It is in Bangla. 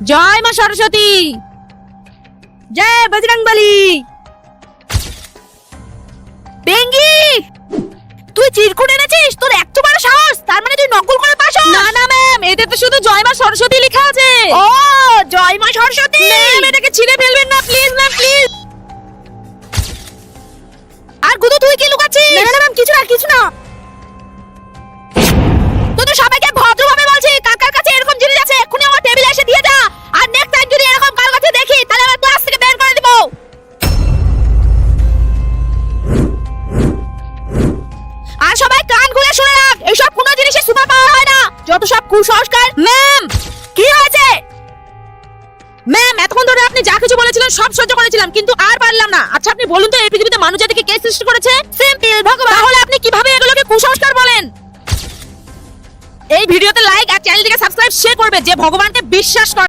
জয় মা সরস্বতী, জয় বজরংবলী। বেঙ্গি, তুই চিরকুট এনেছিস? তোর এত বড় সাহস! তার মানে তুই নকল করে পাস? না না ম্যাম, এতে তো শুধু জয় মা সরস্বতী লেখা আছে। ও, জয় মা সরস্বতী। ম্যাম, এটাকে ছিঁড়ে ফেলবেন না প্লিজ ম্যাম, প্লিজ। আর গুদু, তুই কি লুকাচ্ছিস? না না ম্যাম, কিছু না কিছু না। তোদের সবাইকে ভদ্রভাবে বলছি, কার কার কাছে এরকম জিনিস আছে এক্ষুনি আমার টেবিলে এসে দিয়ে যা। আর নেক্সট টাইম যদি এরকম কার কাছে দেখি তাহলে আমার ক্লাস থেকে বের করে দিব। আর সবাই কান খুলে শুনে রাখ, এইসব কোনো জিনিসে সুপার পাওয়ার হয় না, যত সব কুসংস্কার। ম্যাম, কি হয়েছে? ম্যাম, এতক্ষণ ধরে আপনি যা কিছু বলেছিলেন সব সহ্য করেছিলাম, কিন্তু আর পারলাম না। আচ্ছা আপনি বলুন তো, এই পৃথিবীতে মানুষ জাতিকে কে সৃষ্টি করেছে? সিম্পল, ভগবান। তাহলে আপনি কিভাবে এগুলোকে কুসংস্কার বলেন? এই ভিডিওতে লাইক আর চ্যানেলটিকে সাবস্ক্রাইব সে করবে যে ভগবানকে বিশ্বাস করে।